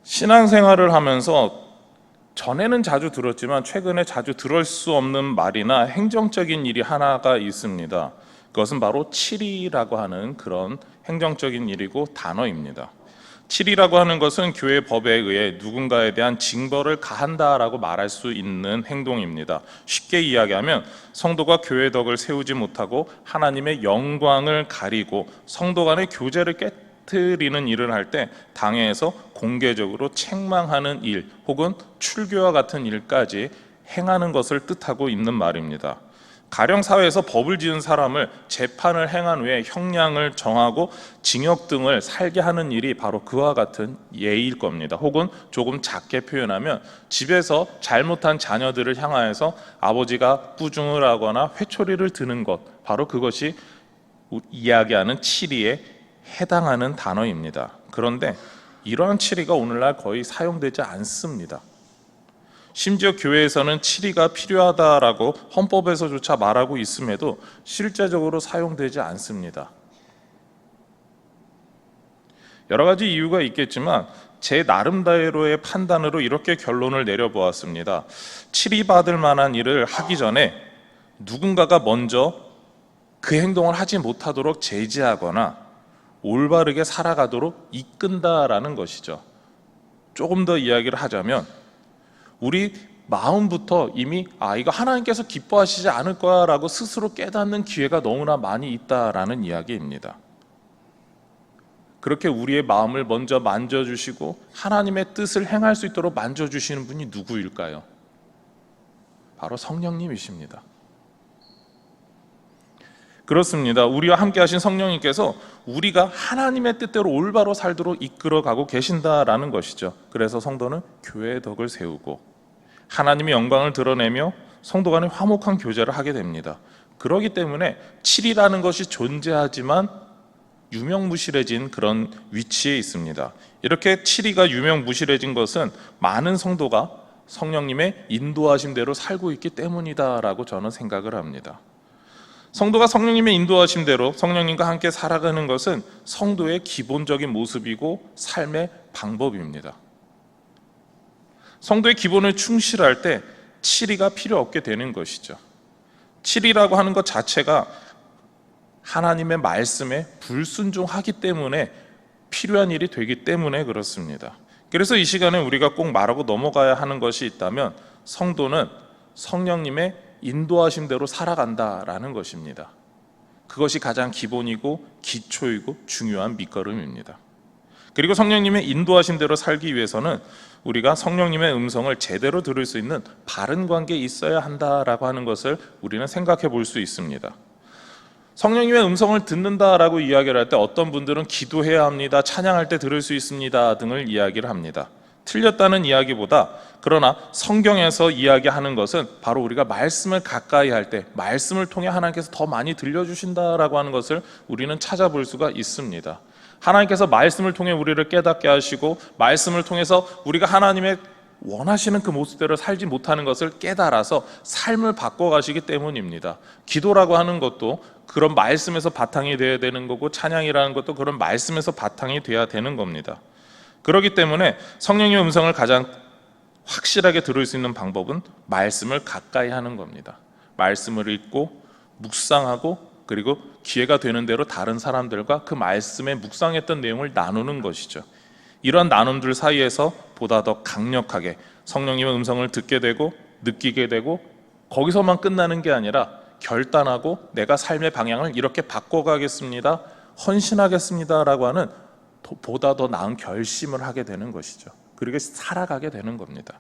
신앙생활을 하면서 전에는 자주 들었지만 최근에 자주 들을 수 없는 말이나 행정적인 일이 하나가 있습니다. 그것은 바로 칠이라고 하는 그런 행정적인 일이고 단어입니다. 칠이라고 하는 것은 교회 법에 의해 누군가에 대한 징벌을 가한다라고 말할 수 있는 행동입니다. 쉽게 이야기하면 성도가 교회 덕을 세우지 못하고 하나님의 영광을 가리고 성도 간의 교제를 깨뜨리는 일을 할 때 당회에서 공개적으로 책망하는 일 혹은 출교와 같은 일까지 행하는 것을 뜻하고 있는 말입니다. 가령 사회에서 법을 지은 사람을 재판을 행한 후에 형량을 정하고 징역 등을 살게 하는 일이 바로 그와 같은 예일 겁니다. 혹은 조금 작게 표현하면 집에서 잘못한 자녀들을 향하여서 아버지가 꾸중을 하거나 회초리를 드는 것, 바로 그것이 이야기하는 칠의에 해당하는 단어입니다. 그런데 이러한 칠의가 오늘날 거의 사용되지 않습니다. 심지어 교회에서는 칠의가 필요하다라고 헌법에서조차 말하고 있음에도 실제적으로 사용되지 않습니다. 여러 가지 이유가 있겠지만 제 나름대로의 판단으로 이렇게 결론을 내려보았습니다. 칠의 받을 만한 일을 하기 전에 누군가가 먼저 그 행동을 하지 못하도록 제지하거나 올바르게 살아가도록 이끈다라는 것이죠. 조금 더 이야기를 하자면 우리 마음부터 이미 이거 하나님께서 기뻐하시지 않을 거야 라고 스스로 깨닫는 기회가 너무나 많이 있다라는 이야기입니다. 그렇게 우리의 마음을 먼저 만져주시고 하나님의 뜻을 행할 수 있도록 만져주시는 분이 누구일까요? 바로 성령님이십니다. 그렇습니다. 우리와 함께 하신 성령님께서 우리가 하나님의 뜻대로 올바로 살도록 이끌어가고 계신다라는 것이죠. 그래서 성도는 교회의 덕을 세우고 하나님의 영광을 드러내며 성도 간의 화목한 교제를 하게 됩니다. 그렇기 때문에 칠이라는 것이 존재하지만 유명무실해진 그런 위치에 있습니다. 이렇게 칠이가 유명무실해진 것은 많은 성도가 성령님의 인도하심대로 살고 있기 때문이다라고 저는 생각을 합니다. 성도가 성령님의 인도하심대로 성령님과 함께 살아가는 것은 성도의 기본적인 모습이고 삶의 방법입니다. 성도의 기본을 충실할 때 칠의가 필요 없게 되는 것이죠. 칠의라고 하는 것 자체가 하나님의 말씀에 불순종하기 때문에 필요한 일이 되기 때문에 그렇습니다. 그래서 이 시간에 우리가 꼭 말하고 넘어가야 하는 것이 있다면 성도는 성령님의 인도하심대로 살아간다라는 것입니다. 그것이 가장 기본이고 기초이고 중요한 밑거름입니다. 그리고 성령님의 인도하심대로 살기 위해서는 우리가 성령님의 음성을 제대로 들을 수 있는 바른 관계에 있어야 한다라고 하는 것을 우리는 생각해 볼 수 있습니다. 성령님의 음성을 듣는다라고 이야기를 할 때 어떤 분들은 기도해야 합니다, 찬양할 때 들을 수 있습니다 등을 이야기를 합니다. 틀렸다는 이야기보다 그러나 성경에서 이야기하는 것은 바로 우리가 말씀을 가까이 할 때 말씀을 통해 하나님께서 더 많이 들려주신다라고 하는 것을 우리는 찾아볼 수가 있습니다. 하나님께서 말씀을 통해 우리를 깨닫게 하시고 말씀을 통해서 우리가 하나님의 원하시는 그 모습대로 살지 못하는 것을 깨달아서 삶을 바꿔가시기 때문입니다. 기도라고 하는 것도 그런 말씀에서 바탕이 되어야 되는 거고 찬양이라는 것도 그런 말씀에서 바탕이 되어야 되는 겁니다. 그렇기 때문에 성령의 음성을 가장 확실하게 들을 수 있는 방법은 말씀을 가까이 하는 겁니다. 말씀을 읽고 묵상하고 그리고 기회가 되는 대로 다른 사람들과 그 말씀에 묵상했던 내용을 나누는 것이죠. 이러한 나눔들 사이에서 보다 더 강력하게 성령님의 음성을 듣게 되고 느끼게 되고 거기서만 끝나는 게 아니라 결단하고 내가 삶의 방향을 이렇게 바꿔가겠습니다, 헌신하겠습니다 라고 하는 보다 더 나은 결심을 하게 되는 것이죠. 그리고 살아가게 되는 겁니다.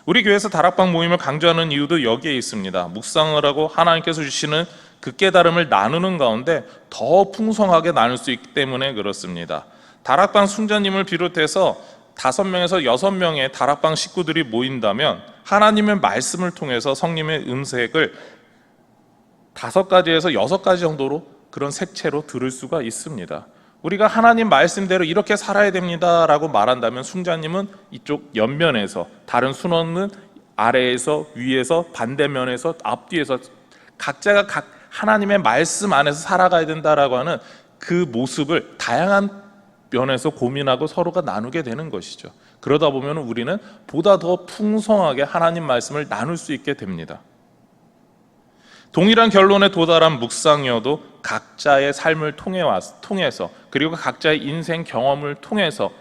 우리 교회에서 다락방 모임을 강조하는 이유도 여기에 있습니다. 묵상을 하고 하나님께서 주시는 그 깨달음을 나누는 가운데 더 풍성하게 나눌 수 있기 때문에 그렇습니다. 다락방 순자님을 비롯해서 5명에서 6명의 다락방 식구들이 모인다면 하나님의 말씀을 통해서 성령의 음색을 5가지에서 6가지 정도로 그런 색채로 들을 수가 있습니다. 우리가 하나님 말씀대로 이렇게 살아야 됩니다 라고 말한다면 순자님은 이쪽 옆면에서, 다른 순원은 아래에서, 위에서, 반대면에서, 앞뒤에서 각자가 하나님의 말씀 안에서 살아가야 된다라고 하는 그 모습을 다양한 면에서 고민하고 서로가 나누게 되는 것이죠. 그러다 보면 우리는 보다 더 풍성하게 하나님 말씀을 나눌 수 있게 됩니다. 동일한 결론에 도달한 묵상이어도 각자의 삶을 통해서 그리고 각자의 인생 경험을 통해서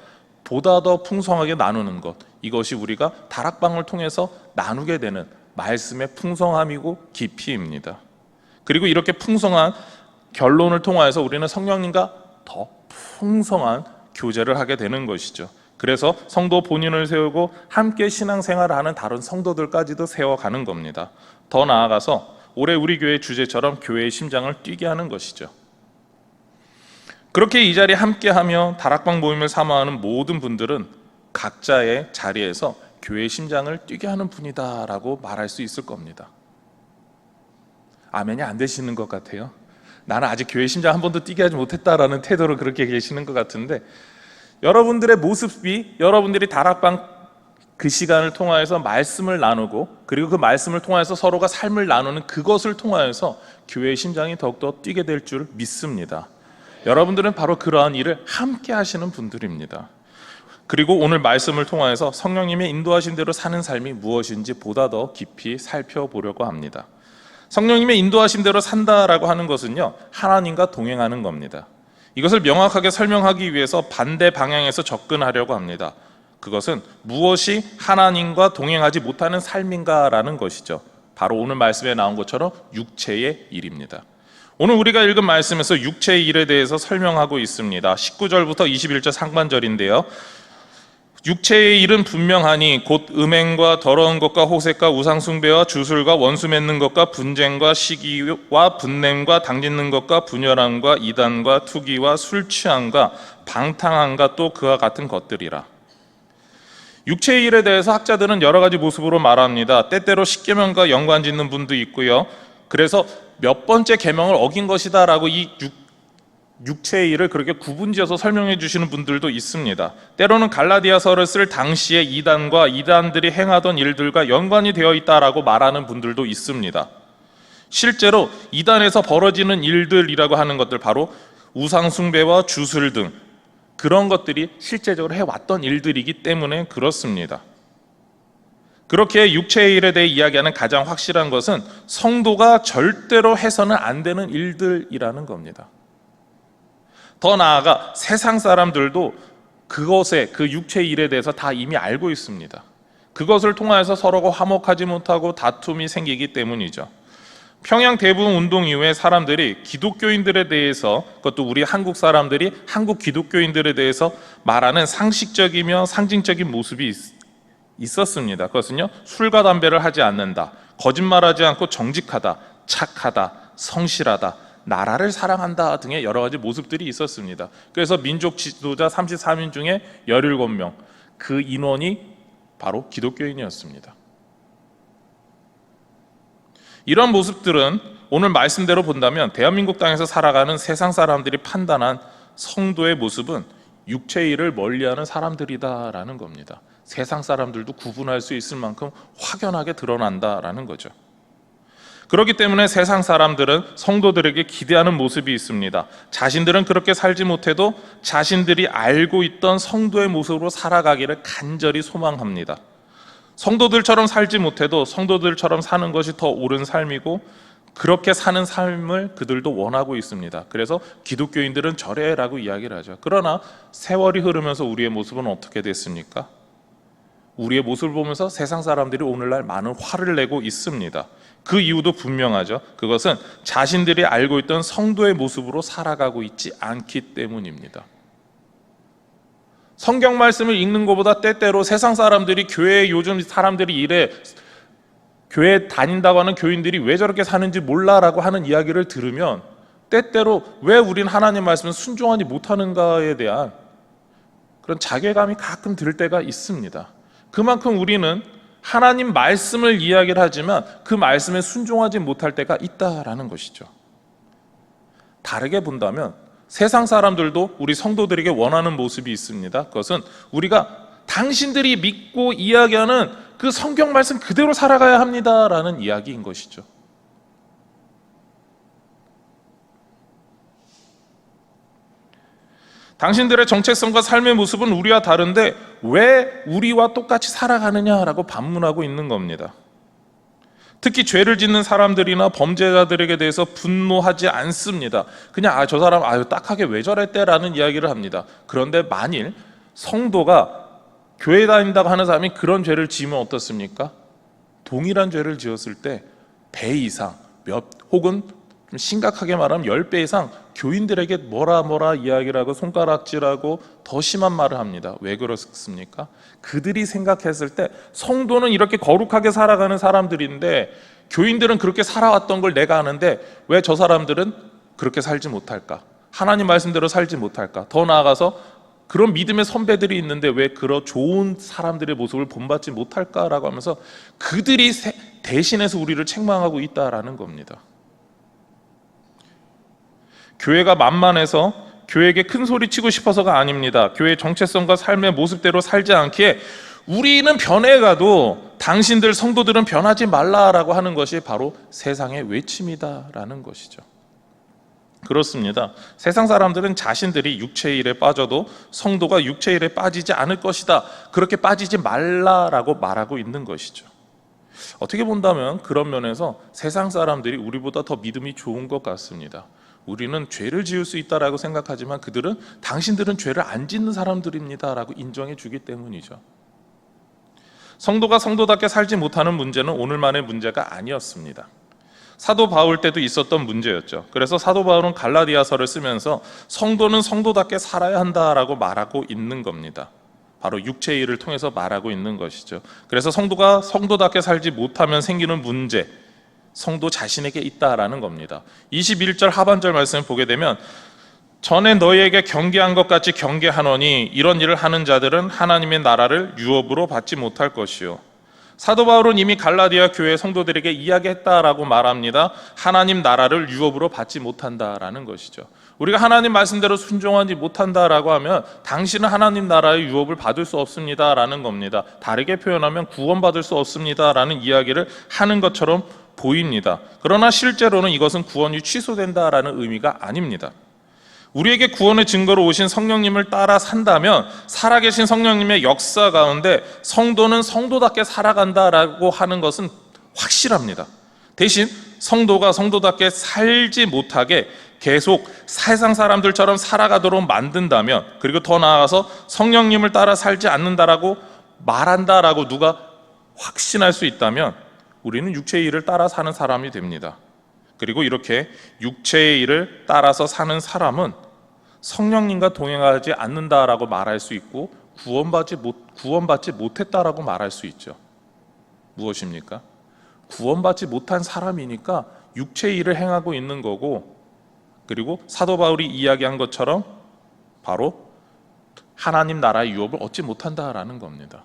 보다 더 풍성하게 나누는 것, 이것이 우리가 다락방을 통해서 나누게 되는 말씀의 풍성함이고 깊이입니다. 그리고 이렇게 풍성한 결론을 통하여서 우리는 성령님과 더 풍성한 교제를 하게 되는 것이죠. 그래서 성도 본인을 세우고 함께 신앙생활을 하는 다른 성도들까지도 세워가는 겁니다. 더 나아가서 올해 우리 교회 주제처럼 교회의 심장을 뛰게 하는 것이죠. 그렇게 이 자리에 함께하며 다락방 모임을 사모하는 모든 분들은 각자의 자리에서 교회의 심장을 뛰게 하는 분이다라고 말할 수 있을 겁니다. 아멘이 안 되시는 것 같아요. 나는 아직 교회의 심장 한 번도 뛰게 하지 못했다라는 태도로 그렇게 계시는 것 같은데, 여러분들의 모습이 여러분들이 다락방 그 시간을 통하여서 말씀을 나누고 그리고 그 말씀을 통하여서 서로가 삶을 나누는 그것을 통하여서 교회의 심장이 더욱더 뛰게 될 줄 믿습니다. 여러분들은 바로 그러한 일을 함께 하시는 분들입니다. 그리고 오늘 말씀을 통하여서 성령님의 인도하신 대로 사는 삶이 무엇인지 보다 더 깊이 살펴보려고 합니다. 성령님의 인도하신 대로 산다라고 하는 것은요, 하나님과 동행하는 겁니다. 이것을 명확하게 설명하기 위해서 반대 방향에서 접근하려고 합니다. 그것은 무엇이 하나님과 동행하지 못하는 삶인가라는 것이죠. 바로 오늘 말씀에 나온 것처럼 육체의 일입니다. 오늘 우리가 읽은 말씀에서 육체의 일에 대해서 설명하고 있습니다. 19절부터 21절 상반절인데요. 육체의 일은 분명하니 곧 음행과 더러운 것과 호색과 우상숭배와 주술과 원수 맺는 것과 분쟁과 시기와 분냄과 당짓는 것과 분열함과 이단과 투기와 술 취함과 방탕함과 또 그와 같은 것들이라. 육체의 일에 대해서 학자들은 여러 가지 모습으로 말합니다. 때때로 십계명과 연관짓는 분도 있고요. 그래서 몇 번째 계명을 어긴 것이다라고 이 육체의 일을 그렇게 구분지어서 설명해 주시는 분들도 있습니다. 때로는 갈라디아서를 쓸 당시에 이단과 이단들이 행하던 일들과 연관이 되어 있다라고 말하는 분들도 있습니다. 실제로 이단에서 벌어지는 일들이라고 하는 것들, 바로 우상숭배와 주술 등 그런 것들이 실제적으로 해왔던 일들이기 때문에 그렇습니다. 그렇게 육체의 일에 대해 이야기하는 가장 확실한 것은 성도가 절대로 해서는 안 되는 일들이라는 겁니다. 더 나아가 세상 사람들도 그것에, 그 육체의 일에 대해서 다 이미 알고 있습니다. 그것을 통하여서 서로가 화목하지 못하고 다툼이 생기기 때문이죠. 평양 대부분 운동 이후에 사람들이 기독교인들에 대해서, 그것도 우리 한국 사람들이 한국 기독교인들에 대해서 말하는 상식적이며 상징적인 모습이 있었습니다. 그것은요, 술과 담배를 하지 않는다, 거짓말하지 않고 정직하다, 착하다, 성실하다, 나라를 사랑한다 등의 여러 가지 모습들이 있었습니다. 그래서 민족 지도자 33인 중에 17명, 그 인원이 바로 기독교인이었습니다. 이런 모습들은 오늘 말씀대로 본다면 대한민국 땅에서 살아가는 세상 사람들이 판단한 성도의 모습은 육체의 일을 멀리하는 사람들이다라는 겁니다. 세상 사람들도 구분할 수 있을 만큼 확연하게 드러난다라는 거죠. 그렇기 때문에 세상 사람들은 성도들에게 기대하는 모습이 있습니다. 자신들은 그렇게 살지 못해도 자신들이 알고 있던 성도의 모습으로 살아가기를 간절히 소망합니다. 성도들처럼 살지 못해도 성도들처럼 사는 것이 더 옳은 삶이고, 그렇게 사는 삶을 그들도 원하고 있습니다. 그래서 기독교인들은 저래라고 이야기를 하죠. 그러나 세월이 흐르면서 우리의 모습은 어떻게 됐습니까? 우리의 모습을 보면서 세상 사람들이 오늘날 많은 화를 내고 있습니다. 그 이유도 분명하죠. 그것은 자신들이 알고 있던 성도의 모습으로 살아가고 있지 않기 때문입니다. 성경 말씀을 읽는 것보다 때때로 세상 사람들이, 교회에 요즘 사람들이 이래, 교회 다닌다고 하는 교인들이 왜 저렇게 사는지 몰라라고 하는 이야기를 들으면 때때로 왜 우린 하나님 말씀을 순종하지 못하는가에 대한 그런 자괴감이 가끔 들 때가 있습니다. 그만큼 우리는 하나님 말씀을 이야기를 하지만 그 말씀에 순종하지 못할 때가 있다라는 것이죠. 다르게 본다면 세상 사람들도 우리 성도들에게 원하는 모습이 있습니다. 그것은 우리가 당신들이 믿고 이야기하는 그 성경 말씀 그대로 살아가야 합니다라는 이야기인 것이죠. 당신들의 정체성과 삶의 모습은 우리와 다른데 왜 우리와 똑같이 살아가느냐라고 반문하고 있는 겁니다. 특히 죄를 짓는 사람들이나 범죄자들에게 대해서 분노하지 않습니다. 그냥 저 사람 딱하게 왜 저랬대라는 이야기를 합니다. 그런데 만일 성도가 교회 다닌다고 하는 사람이 그런 죄를 지으면 어떻습니까? 동일한 죄를 지었을 때 배 이상, 혹은 좀 심각하게 말하면 10배 이상 교인들에게 뭐라 이야기를 하고 손가락질하고 더 심한 말을 합니다. 왜 그렇습니까? 그들이 생각했을 때 성도는 이렇게 거룩하게 살아가는 사람들인데 교인들은 그렇게 살아왔던 걸 내가 아는데 왜 저 사람들은 그렇게 살지 못할까? 하나님 말씀대로 살지 못할까? 더 나아가서 그런 믿음의 선배들이 있는데 왜 그런 좋은 사람들의 모습을 본받지 못할까라고 하면서 그들이 대신해서 우리를 책망하고 있다라는 겁니다. 교회가 만만해서 교회에게 큰 소리 치고 싶어서가 아닙니다. 교회의 정체성과 삶의 모습대로 살지 않기에 우리는 변해가도 당신들 성도들은 변하지 말라라고 하는 것이 바로 세상의 외침이다라는 것이죠. 그렇습니다. 세상 사람들은 자신들이 육체의 일에 빠져도 성도가 육체의 일에 빠지지 않을 것이다. 그렇게 빠지지 말라라고 말하고 있는 것이죠. 어떻게 본다면 그런 면에서 세상 사람들이 우리보다 더 믿음이 좋은 것 같습니다. 우리는 죄를 지을 수 있다라고 생각하지만 그들은 당신들은 죄를 안 짓는 사람들입니다라고 인정해 주기 때문이죠. 성도가 성도답게 살지 못하는 문제는 오늘만의 문제가 아니었습니다. 사도 바울 때도 있었던 문제였죠. 그래서 사도 바울은 갈라디아서를 쓰면서 성도는 성도답게 살아야 한다라고 말하고 있는 겁니다. 바로 육체의 일을 통해서 말하고 있는 것이죠. 그래서 성도가 성도답게 살지 못하면 생기는 문제, 성도 자신에게 있다라는 겁니다. 21절 하반절 말씀을 보게 되면 전에 너희에게 경계한 것 같이 경계하노니 이런 일을 하는 자들은 하나님의 나라를 유업으로 받지 못할 것이요. 사도 바울은 이미 갈라디아 교회 성도들에게 이야기했다라고 말합니다. 하나님 나라를 유업으로 받지 못한다라는 것이죠. 우리가 하나님 말씀대로 순종하지 못한다라고 하면 당신은 하나님 나라의 유업을 받을 수 없습니다라는 겁니다. 다르게 표현하면 구원받을 수 없습니다라는 이야기를 하는 것처럼 보입니다. 그러나 실제로는 이것은 구원이 취소된다라는 의미가 아닙니다. 우리에게 구원의 증거로 오신 성령님을 따라 산다면 살아계신 성령님의 역사 가운데 성도는 성도답게 살아간다라고 하는 것은 확실합니다. 대신 성도가 성도답게 살지 못하게 계속 세상 사람들처럼 살아가도록 만든다면, 그리고 더 나아가서 성령님을 따라 살지 않는다라고 말한다라고 누가 확신할 수 있다면 우리는 육체의 일을 따라 사는 사람이 됩니다. 그리고 이렇게 육체의 일을 따라서 사는 사람은 성령님과 동행하지 않는다라고 말할 수 있고 구원받지 못했다라고 말할 수 있죠. 무엇입니까? 구원받지 못한 사람이니까 육체의 일을 행하고 있는 거고, 그리고 사도 바울이 이야기한 것처럼 바로 하나님 나라의 유업을 얻지 못한다라는 겁니다.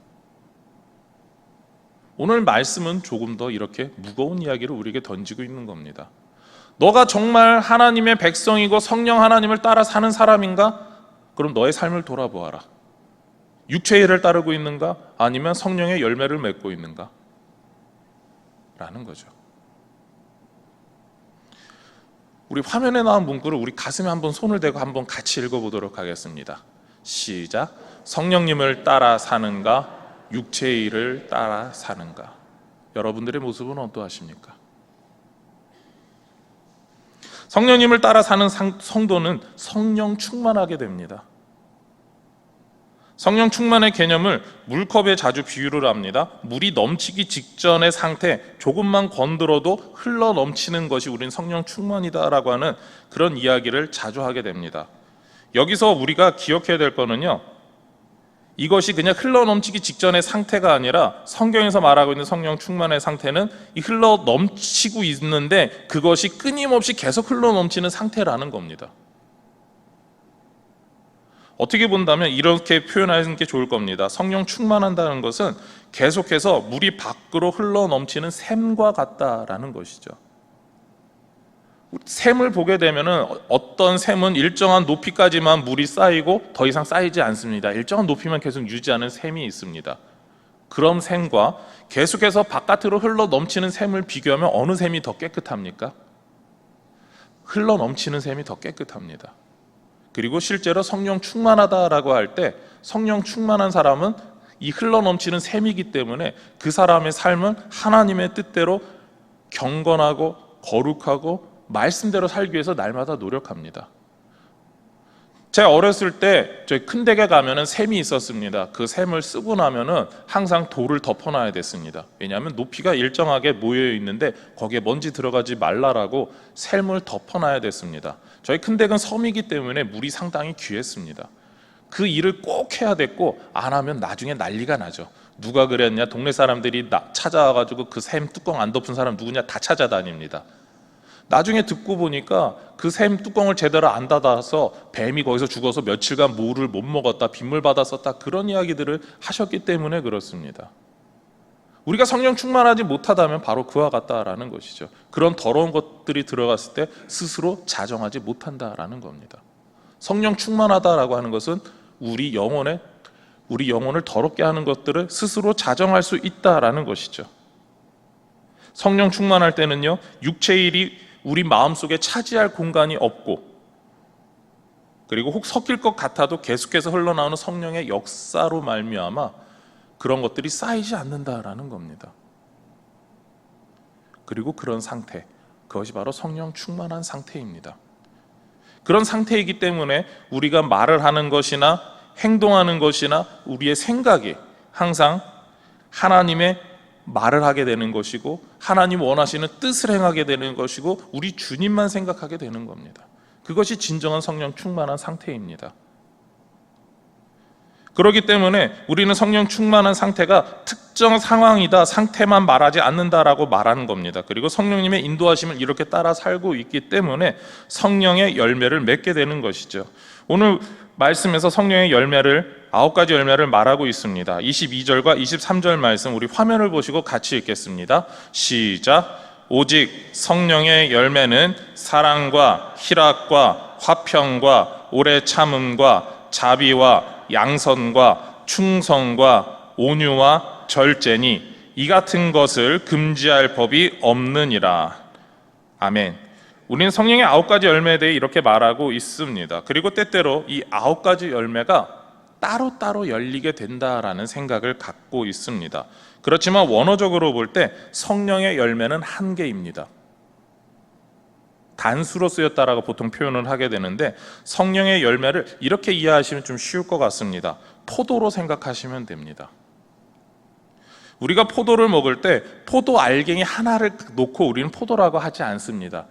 오늘 말씀은 조금 더 이렇게 무거운 이야기를 우리에게 던지고 있는 겁니다. 너가 정말 하나님의 백성이고 성령 하나님을 따라 사는 사람인가? 그럼 너의 삶을 돌아보아라. 육체의 일을 따르고 있는가? 아니면 성령의 열매를 맺고 있는가? 라는 거죠. 우리 화면에 나온 문구를 우리 가슴에 한번 손을 대고 한번 같이 읽어보도록 하겠습니다. 시작. 성령님을 따라 사는가? 육체의 일을 따라 사는가? 여러분들의 모습은 어떠하십니까? 성령님을 따라 사는 성도는 성령 충만하게 됩니다. 성령 충만의 개념을 물컵에 자주 비유를 합니다. 물이 넘치기 직전의 상태, 조금만 건드려도 흘러 넘치는 것이 우린 성령 충만이다라고 하는 그런 이야기를 자주 하게 됩니다. 여기서 우리가 기억해야 될 거는요, 이것이 그냥 흘러 넘치기 직전의 상태가 아니라 성경에서 말하고 있는 성령 충만의 상태는 이 흘러 넘치고 있는데 그것이 끊임없이 계속 흘러 넘치는 상태라는 겁니다. 어떻게 본다면 이렇게 표현하는 게 좋을 겁니다. 성령 충만한다는 것은 계속해서 물이 밖으로 흘러 넘치는 샘과 같다라는 것이죠. 샘을 보게 되면은 어떤 샘은 일정한 높이까지만 물이 쌓이고 더 이상 쌓이지 않습니다. 일정한 높이만 계속 유지하는 샘이 있습니다. 그런 샘과 계속해서 바깥으로 흘러 넘치는 샘을 비교하면 어느 샘이 더 깨끗합니까? 흘러 넘치는 샘이 더 깨끗합니다. 그리고 실제로 성령 충만하다라고 할 때 성령 충만한 사람은 이 흘러넘치는 샘이기 때문에 그 사람의 삶은 하나님의 뜻대로 경건하고 거룩하고 말씀대로 살기 위해서 날마다 노력합니다. 제가 어렸을 때 저희 큰 댁에 가면은 샘이 있었습니다. 그 샘을 쓰고 나면은 항상 돌을 덮어놔야 됐습니다. 왜냐하면 높이가 일정하게 모여 있는데 거기에 먼지 들어가지 말라라고 샘을 덮어놔야 됐습니다. 저희 큰 댁은 섬이기 때문에 물이 상당히 귀했습니다. 그 일을 꼭 해야 됐고 안 하면 나중에 난리가 나죠. 누가 그랬냐? 동네 사람들이 찾아와가지고 그 샘 뚜껑 안 덮은 사람 누구냐? 다 찾아다닙니다. 나중에 듣고 보니까 그 샘 뚜껑을 제대로 안 닫아서 뱀이 거기서 죽어서 며칠간 물을 못 먹었다, 빗물 받았었다, 그런 이야기들을 하셨기 때문에 그렇습니다. 우리가 성령 충만하지 못하다면 바로 그와 같다라는 것이죠. 그런 더러운 것들이 들어갔을 때 스스로 자정하지 못한다라는 겁니다. 성령 충만하다라고 하는 것은 우리 영혼을 더럽게 하는 것들을 스스로 자정할 수 있다라는 것이죠. 성령 충만할 때는요, 육체의 일이 우리 마음속에 차지할 공간이 없고, 그리고 혹 섞일 것 같아도 계속해서 흘러나오는 성령의 역사로 말미암아 그런 것들이 쌓이지 않는다라는 겁니다. 그리고 그런 상태, 그것이 바로 성령 충만한 상태입니다. 그런 상태이기 때문에 우리가 말을 하는 것이나 행동하는 것이나 우리의 생각이 항상 하나님의 말을 하게 되는 것이고 하나님 원하시는 뜻을 행하게 되는 것이고 우리 주님만 생각하게 되는 겁니다. 그것이 진정한 성령 충만한 상태입니다. 그렇기 때문에 우리는 성령 충만한 상태가 특정 상황이다, 상태만 말하지 않는다라고 말하는 겁니다. 그리고 성령님의 인도하심을 이렇게 따라 살고 있기 때문에 성령의 열매를 맺게 되는 것이죠. 오늘 말씀에서 성령의 9가지 열매를 말하고 있습니다. 22절과 23절 말씀 우리 화면을 보시고 같이 읽겠습니다. 시작. 오직 성령의 열매는 사랑과 희락과 화평과 오래 참음과 자비와 양선과 충성과 온유와 절제니 이 같은 것을 금지할 법이 없느니라. 아멘. 우리는 성령의 9가지 열매에 대해 이렇게 말하고 있습니다. 그리고 때때로 이 9가지 열매가 따로따로 열리게 된다라는 생각을 갖고 있습니다. 그렇지만 원어적으로 볼 때 성령의 열매는 한 개입니다. 단수로 쓰였다라고 보통 표현을 하게 되는데 성령의 열매를 이렇게 이해하시면 좀 쉬울 것 같습니다. 포도로 생각하시면 됩니다. 우리가 포도를 먹을 때 포도 알갱이 하나를 놓고 우리는 포도라고 하지 않습니다.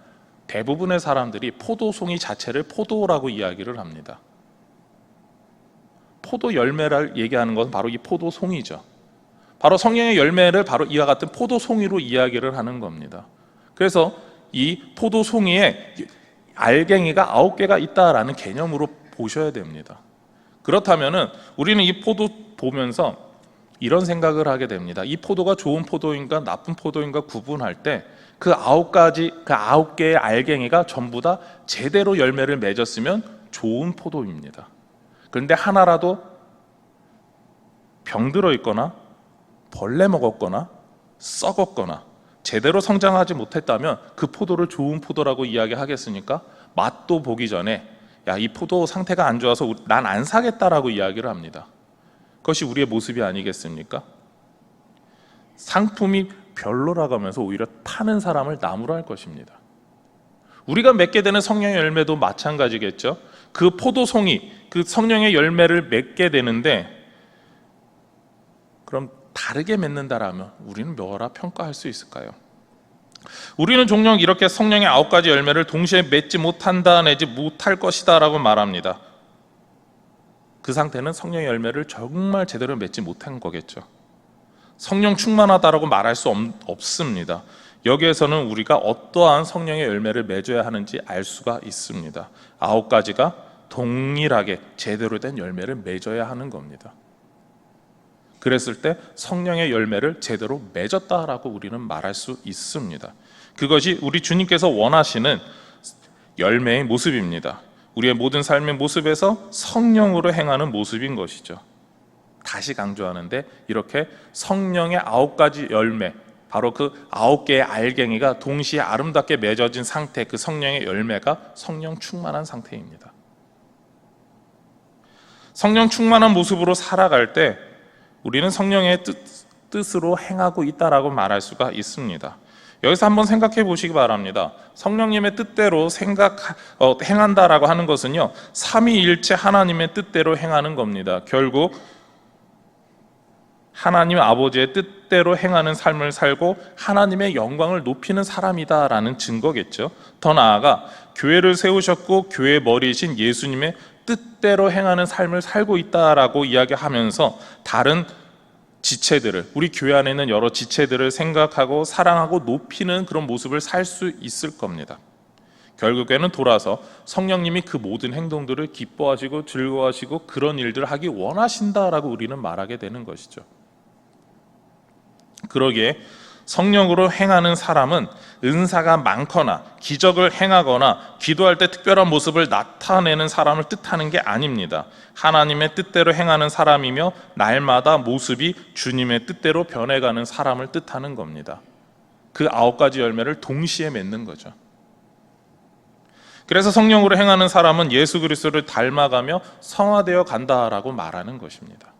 대부분의 사람들이 포도송이 자체를 포도라고 이야기를 합니다. 포도 열매를 얘기하는 것은 바로 이 포도송이죠. 바로 성령의 열매를 바로 이와 같은 포도송이로 이야기를 하는 겁니다. 그래서 이 포도송이에 알갱이가 9개가 있다라는 개념으로 보셔야 됩니다. 그렇다면은 우리는 이 포도 보면서 이런 생각을 하게 됩니다. 이 포도가 좋은 포도인가 나쁜 포도인가 구분할 때 그 9개의 알갱이가 전부 다 제대로 열매를 맺었으면 좋은 포도입니다. 그런데 하나라도 병들어 있거나 벌레 먹었거나 썩었거나 제대로 성장하지 못했다면 그 포도를 좋은 포도라고 이야기하겠습니까? 맛도 보기 전에 야, 이 포도 상태가 안 좋아서 난 안 사겠다라고 이야기를 합니다. 그것이 우리의 모습이 아니겠습니까? 상품이 별로라고 하면서 오히려 파는 사람을 나무랄 것입니다. 우리가 맺게 되는 성령의 열매도 마찬가지겠죠. 그 포도송이, 그 성령의 열매를 맺게 되는데 그럼 다르게 맺는다라면 우리는 뭐라 평가할 수 있을까요? 우리는 종종 이렇게 성령의 9가지 열매를 동시에 맺지 못한다 내지 못할 것이다 라고 말합니다. 그 상태는 성령의 열매를 정말 제대로 맺지 못한 거겠죠. 성령 충만하다라고 말할 수 없습니다. 여기에서는 우리가 어떠한 성령의 열매를 맺어야 하는지 알 수가 있습니다. 9가지가 동일하게 제대로 된 열매를 맺어야 하는 겁니다. 그랬을 때 성령의 열매를 제대로 맺었다라고 우리는 말할 수 있습니다. 그것이 우리 주님께서 원하시는 열매의 모습입니다. 우리의 모든 삶의 모습에서 성령으로 행하는 모습인 것이죠. 다시 강조하는데 이렇게 성령의 9가지 열매, 바로 그 9개의 알갱이가 동시에 아름답게 맺어진 상태, 그 성령의 열매가 성령 충만한 상태입니다. 성령 충만한 모습으로 살아갈 때 우리는 성령의 뜻으로 행하고 있다라고 말할 수가 있습니다. 여기서 한번 생각해 보시기 바랍니다. 성령님의 뜻대로 행한다라고 하는 것은요, 삼위일체 하나님의 뜻대로 행하는 겁니다. 결국 하나님 아버지의 뜻대로 행하는 삶을 살고 하나님의 영광을 높이는 사람이다라는 증거겠죠. 더 나아가 교회를 세우셨고 교회의 머리이신 예수님의 뜻대로 행하는 삶을 살고 있다라고 이야기하면서 다른 지체들을, 우리 교회 안에 있는 여러 지체들을 생각하고 사랑하고 높이는 그런 모습을 살 수 있을 겁니다. 결국에는 돌아서 성령님이 그 모든 행동들을 기뻐하시고 즐거워하시고 그런 일들을 하기 원하신다라고 우리는 말하게 되는 것이죠. 그러기에 성령으로 행하는 사람은 은사가 많거나 기적을 행하거나 기도할 때 특별한 모습을 나타내는 사람을 뜻하는 게 아닙니다. 하나님의 뜻대로 행하는 사람이며 날마다 모습이 주님의 뜻대로 변해가는 사람을 뜻하는 겁니다. 그 9가지 열매를 동시에 맺는 거죠. 그래서 성령으로 행하는 사람은 예수 그리스도를 닮아가며 성화되어 간다라고 말하는 것입니다.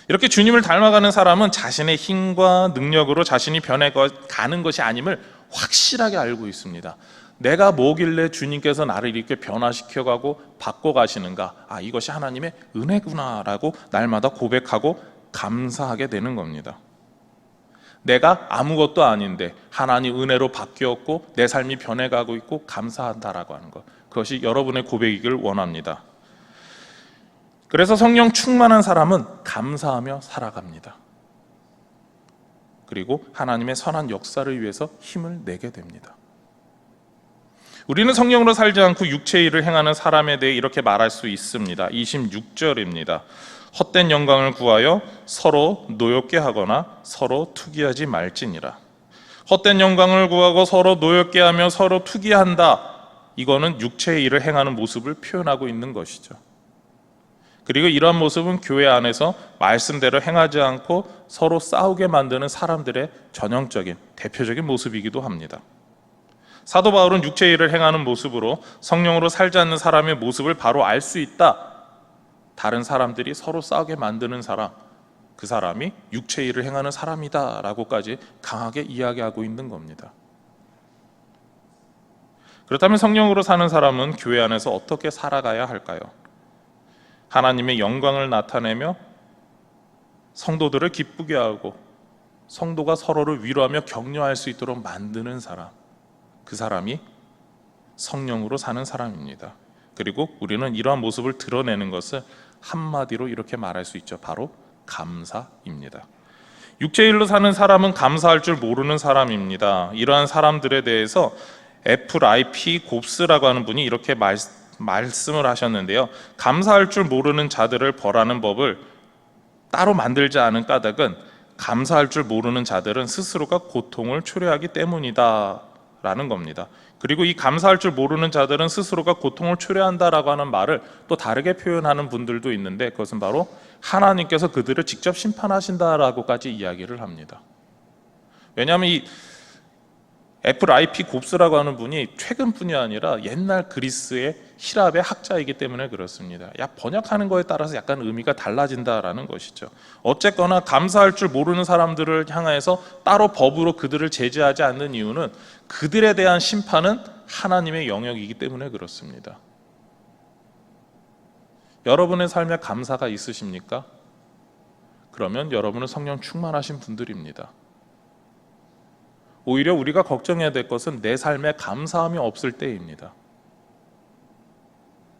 이렇게 주님을 닮아가는 사람은 자신의 힘과 능력으로 자신이 변해가는 것이 아님을 확실하게 알고 있습니다. 내가 뭐길래 주님께서 나를 이렇게 변화시켜가고 바꿔가시는가? 이것이 하나님의 은혜구나라고 날마다 고백하고 감사하게 되는 겁니다. 내가 아무것도 아닌데 하나님 은혜로 바뀌었고 내 삶이 변해가고 있고 감사한다라고 하는 것, 그것이 여러분의 고백이길 원합니다. 그래서 성령 충만한 사람은 감사하며 살아갑니다. 그리고 하나님의 선한 역사를 위해서 힘을 내게 됩니다. 우리는 성령으로 살지 않고 육체의 일을 행하는 사람에 대해 이렇게 말할 수 있습니다. 26절입니다. 헛된 영광을 구하여 서로 노엽게 하거나 서로 투기하지 말지니라. 헛된 영광을 구하고 서로 노엽게 하며 서로 투기한다. 이거는 육체의 일을 행하는 모습을 표현하고 있는 것이죠. 그리고 이러한 모습은 교회 안에서 말씀대로 행하지 않고 서로 싸우게 만드는 사람들의 전형적인 대표적인 모습이기도 합니다. 사도 바울은 육체의 일을 행하는 모습으로 성령으로 살지 않는 사람의 모습을 바로 알 수 있다. 다른 사람들이 서로 싸우게 만드는 사람, 그 사람이 육체의 일을 행하는 사람이다 라고까지 강하게 이야기하고 있는 겁니다. 그렇다면 성령으로 사는 사람은 교회 안에서 어떻게 살아가야 할까요? 하나님의 영광을 나타내며 성도들을 기쁘게 하고 성도가 서로를 위로하며 격려할 수 있도록 만드는 사람, 그 사람이 성령으로 사는 사람입니다. 그리고 우리는 이러한 모습을 드러내는 것을 한마디로 이렇게 말할 수 있죠. 바로 감사입니다. 육체의 일로 사는 사람은 감사할 줄 모르는 사람입니다. 이러한 사람들에 대해서 FRIP 곱스라고 하는 분이 이렇게 말씀을 하셨는데요. 감사할 줄 모르는 자들을 벌하는 법을 따로 만들지 않은 까닭은 감사할 줄 모르는 자들은 스스로가 고통을 초래하기 때문이다 라는 겁니다. 그리고 이 감사할 줄 모르는 자들은 스스로가 고통을 초래한다라고 하는 말을 또 다르게 표현하는 분들도 있는데, 그것은 바로 하나님께서 그들을 직접 심판하신다라고까지 이야기를 합니다. 왜냐하면 이 FRIP 곱스라고 하는 분이 최근뿐이 아니라 옛날 그리스의 히랍의 학자이기 때문에 그렇습니다. 번역하는 거에 따라서 약간 의미가 달라진다라는 것이죠. 어쨌거나 감사할 줄 모르는 사람들을 향해서 따로 법으로 그들을 제재하지 않는 이유는 그들에 대한 심판은 하나님의 영역이기 때문에 그렇습니다. 여러분의 삶에 감사가 있으십니까? 그러면 여러분은 성령 충만하신 분들입니다. 오히려 우리가 걱정해야 될 것은 내 삶에 감사함이 없을 때입니다.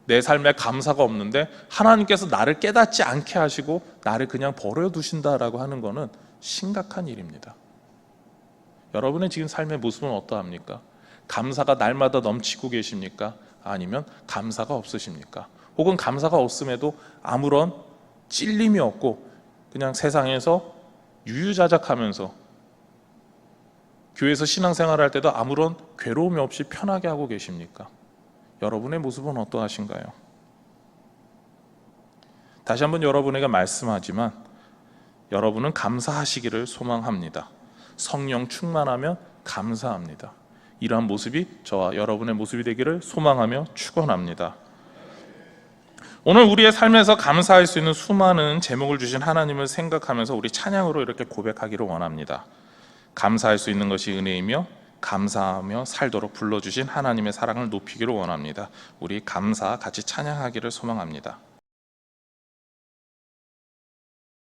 내 삶에 감사가 없는데 하나님께서 나를 깨닫지 않게 하시고 나를 그냥 버려두신다라고 하는 것은 심각한 일입니다. 여러분의 지금 삶의 모습은 어떠합니까? 감사가 날마다 넘치고 계십니까? 아니면 감사가 없으십니까? 혹은 감사가 없음에도 아무런 찔림이 없고 그냥 세상에서 유유자적하면서 교회에서 신앙생활을 할 때도 아무런 괴로움이 없이 편하게 하고 계십니까? 여러분의 모습은 어떠하신가요? 다시 한번 여러분에게 말씀하지만 여러분은 감사하시기를 소망합니다. 성령 충만하면 감사합니다. 이러한 모습이 저와 여러분의 모습이 되기를 소망하며 축원합니다. 오늘 우리의 삶에서 감사할 수 있는 수많은 제목을 주신 하나님을 생각하면서 우리 찬양으로 이렇게 고백하기를 원합니다. 감사할 수 있는 것이 은혜이며 감사하며 살도록 불러주신 하나님의 사랑을 높이기를 원합니다. 우리 감사 같이 찬양하기를 소망합니다.